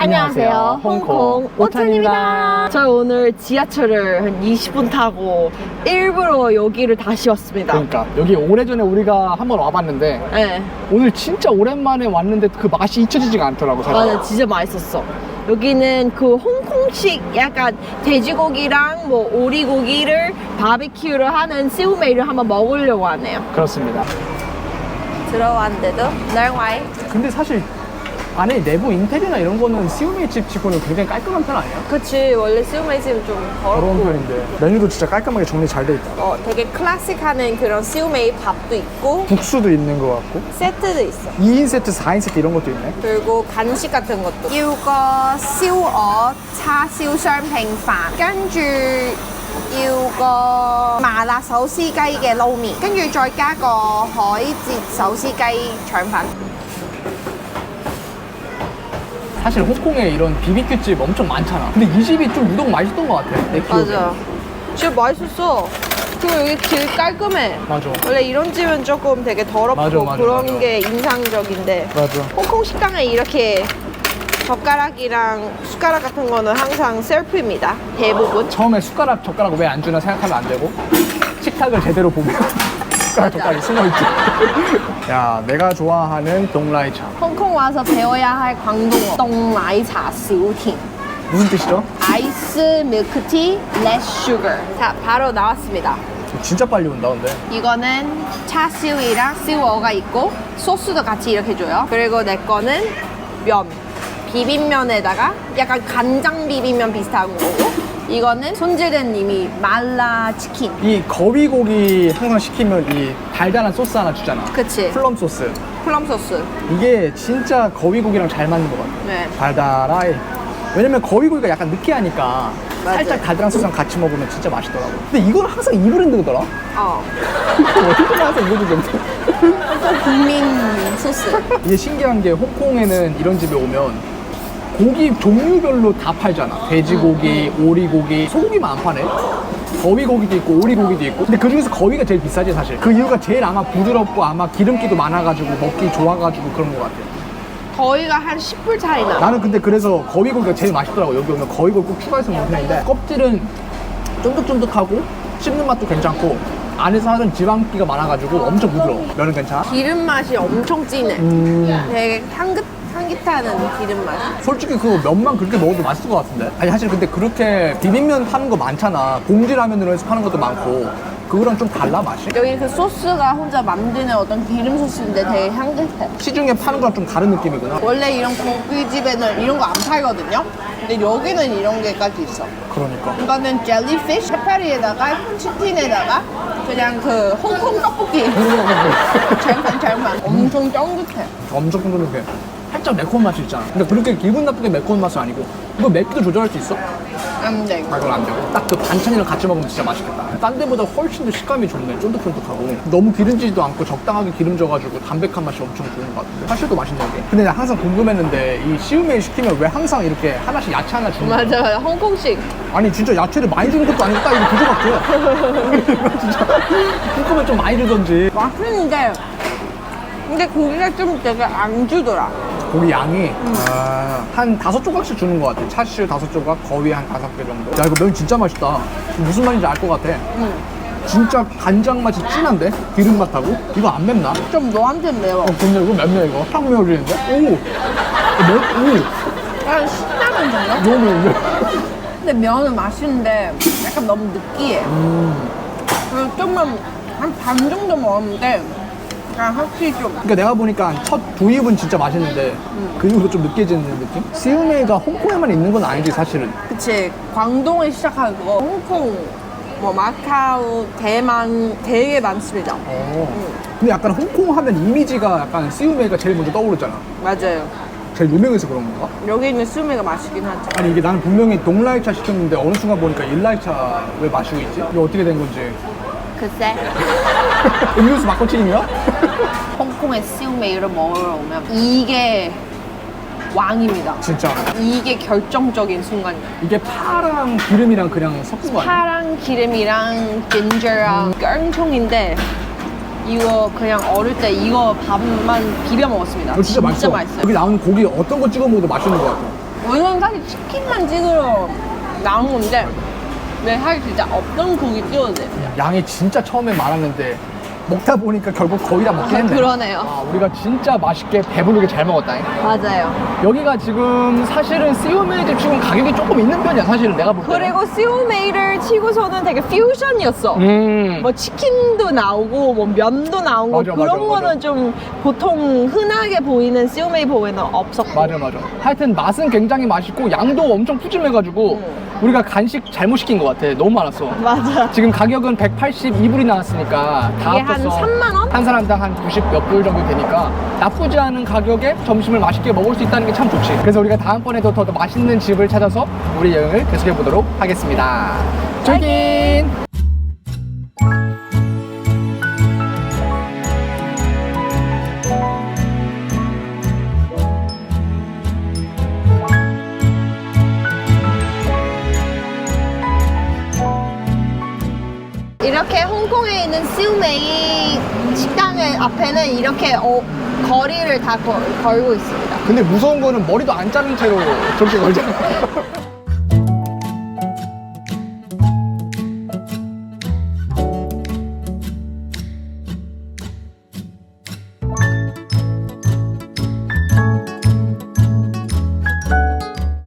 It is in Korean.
안녕하세요. 홍콩 오찬입니다. 저희 오늘 지하철을 한 20분 타고 일부러 여기를 다시 왔습니다. 그러니까 여기 오래전에 우리가 한번 와봤는데 네. 오늘 진짜 오랜만에 왔는데 그 맛이 잊혀지지가 않더라고 사실. 맞아, 진짜 맛있었어. 여기는 그 홍콩식 약간 돼지고기랑 뭐 오리고기를 바비큐를 하는 시우메이를 한번 먹으려고 하네요. 그렇습니다. 들어왔는데도 날 근데 사실 안에 내부 인테리어나 이런 거는 시우메이 집 치고는 굉장히 깔끔한 편 아니야? 그치, 원래 시우메이 집은 좀 더러운 더럽고 편인데 메뉴도 진짜 깔끔하게 정리 잘 돼 있다. 되게 클래식하는 그런 시우메이 밥도 있고 국수도 있는 것 같고 세트도 있어. 2인 세트, 4인 세트 이런 것도 있네. 그리고 간식 같은 것도. 要個燒鵝叉燒雙拼飯，跟住要個麻辣手撕雞嘅撈麵，跟住再加個海蜇手撕雞腸粉。 사실 홍콩에 이런 BBQ 집 엄청 많잖아. 근데 이 집이 좀 유독 맛있던 것 같아. 내 기억에. 맞아. 진짜 맛있었어. 그리고 여기 되게 깔끔해. 맞아. 원래 이런 집은 조금 되게 더럽고 맞아, 그런 맞아. 게 인상적인데 맞아. 홍콩 식당에 이렇게 젓가락이랑 숟가락 같은 거는 항상 셀프입니다. 대부분. 처음에 숟가락, 젓가락 왜 안 주나 생각하면 안 되고 식탁을 제대로 보면 숟가락, 젓가락이 숨어있지. 야, 내가 좋아하는 동라이차. 홍콩 와서 배워야 할 광동어. 똥라이차 시우팅. 무슨 뜻이죠? 아이스 밀크티 less sugar. 자, 바로 나왔습니다. 진짜 빨리 온다 근데. 이거는 차시우이랑 시우어가 있고 소스도 같이 이렇게 줘요. 그리고 내 거는 면. 비빔면에다가 약간 간장 비빔면 비슷한 거고, 이거는 손질된 이미 말라 치킨. 이 거위고기 항상 시키면 이 달달한 소스 하나 주잖아. 그치. 플럼 소스. 플럼 소스. 이게 진짜 거위고기랑 잘 맞는 것 같아. 네. 달달하이. 왜냐면 거위고기가 약간 느끼하니까 맞아. 살짝 달달한 소스랑 같이 먹으면 진짜 맛있더라고. 근데 이건 항상 이 브랜드더라. 어떻게 항상 이거 주던데. 국민 소스. 이게 신기한 게 홍콩에는 이런 집에 오면 고기 종류별로 다 팔잖아. 돼지고기, 오리고기, 소고기만 안 파네. 거위고기도 있고 오리고기도 있고. 근데 그중에서 거위가 제일 비싸지 사실. 그 이유가 제일 아마 부드럽고 아마 기름기도 많아가지고 먹기 좋아가지고 그런 것 같아. 거의가 한 10불 차이 나. 나는 근데 그래서 거위고기가 제일 맛있더라고. 여기 오면 거위고기 꼭 추가해서 먹는 편인데 껍질은 쫀득쫀득하고 씹는 맛도 괜찮고 안에서 하는 지방기가 많아가지고 엄청 부드러워. 면은 괜찮아? 기름 맛이 엄청 진해. 되게 향긋하는 기름 맛. 솔직히 그 면만 그렇게 먹어도 맛있을 것 같은데? 아니 사실 근데 그렇게 비빔면 파는 거 많잖아. 봉지라면으로 해서 파는 것도 많고 그거랑 좀 달라 맛이? 여기 그 소스가 혼자 만드는 어떤 기름 소스인데 되게 향긋해. 시중에 파는 거랑 좀 다른 느낌이구나. 원래 이런 고깃집에는 이런 거 안 팔거든요. 근데 여기는 이런 게까지 있어. 그러니까 이거는 젤리피쉬 해파리에다가 치킨에다가 그냥 그 홍콩 떡볶이. 잘만 엄청 쫀득해. 엄청 쫀쫀해. 살짝 매콤한 맛이 있잖아. 근데 그렇게 기분 나쁘게 매콤한 맛은 아니고 이거 맵기도 조절할 수 있어? 안 돼. 아, 그건 안 되고 딱 그 반찬이랑 같이 먹으면 진짜 맛있겠다. 딴 데보다 훨씬 더 식감이 좋네. 쫀득쫀득하고 너무 기름지지도 않고 적당하게 기름져가지고 담백한 맛이 엄청 좋은 것 같은데 사실도 맛있는 게. 근데 나 항상 궁금했는데 이 시우메이 시키면 왜 항상 이렇게 하나씩 야채 하나 주는 거야? 맞아, 홍콩식. 아니 진짜 야채를 많이 주는 것도 아니고 딱 이거 부족하죠. 진짜 조금은 좀 많이 주던지. 맛있는데 근데 고기가 좀 되게 안 주더라. 고기 양이 한 5조각씩 주는 것 같아. 차슈 5조각, 거위 한 5개 정도. 야 이거 면 진짜 맛있다. 무슨 말인지 알 것 같아. 진짜 간장 맛이 진한데? 기름 맛하고? 이거 안 맵나? 좀 너한테 매워. 근데 이거 맵네 이거. 확 매워지는데? 오! 약간 신라면 정도? 너무 매운데? 근데 면은 맛있는데 약간 너무 느끼해. 그리고 좀만 한 반 정도 먹었는데 그냥 확실히 좀. 그러니까 내가 보니까 첫 도입은 진짜 맛있는데 그 이후로 좀 느껴지는 느낌? 시우메이가 홍콩에만 있는 건 아니지 사실은. 그치, 광동에 시작한 그거 홍콩, 뭐 마카오, 대만 되게 많습니다. 근데 약간 홍콩 하면 이미지가 약간 시우메이가 제일 먼저 떠오르잖아. 맞아요. 제일 유명해서 그런 건가? 여기 있는 수메가 맛있긴 하죠. 아니 이게 나는 분명히 동라이차 시켰는데 어느 순간 보니까 일라이차 왜 마시고 있지? 이게 어떻게 된 건지. 글쎄. 음료수 바꿔치기인가? 홍콩의 시우메이를 먹으러 오면 이게 왕입니다. 진짜 이게 결정적인 순간이에요. 이게 파랑 기름이랑 그냥 섞은 거 아니야? 파랑 기름이랑 진저랑 깡총인데 이거 그냥 어릴 때 이거 밥만 비벼 먹었습니다. 이거 진짜 맛있어. 맛있어요. 여기 나오는 고기 어떤 거 찍어 먹어도 맛있는 것 같아. 오늘은 사실 치킨만 찍으러 나온 건데 네, 사실 진짜 없던 고기 찍어도 돼요. 양이 진짜 처음에 많았는데 먹다 보니까 결국 거의 다 먹긴 했네. 그러네요. 아, 우리가 진짜 맛있게 배부르게 잘 먹었다. 맞아요. 여기가 지금 사실은 씨오메이집 치고는 가격이 조금 있는 편이야, 사실은 내가 볼 때. 그리고 시오메이를 치고서는 되게 퓨전이었어. 뭐 치킨도 나오고 뭐 면도 나오고 맞아, 그런 맞아, 거는 맞아. 좀 보통 흔하게 보이는 시오메이 보에는 없었고. 맞아. 하여튼 맛은 굉장히 맛있고 양도 엄청 푸짐해가지고 우리가 간식 잘못 시킨 것 같아. 너무 많았어. 맞아. 지금 가격은 182불이 나왔으니까 다 이게 한 합쳐서 3만 원? 한 사람당 한 90 몇 불 정도 되니까 나쁘지 않은 가격에 점심을 맛있게 먹을 수 있다는 게 참 좋지. 그래서 우리가 다음번에도 더 맛있는 집을 찾아서 우리 여행을 계속해 보도록 하겠습니다. 출긴! 이렇게 홍콩에 있는 시오메이 식당의 앞에는 이렇게 거리를 다 걸고 있습니다. 근데 무서운 거는 머리도 안 자른 채로 저렇게 걸잖아.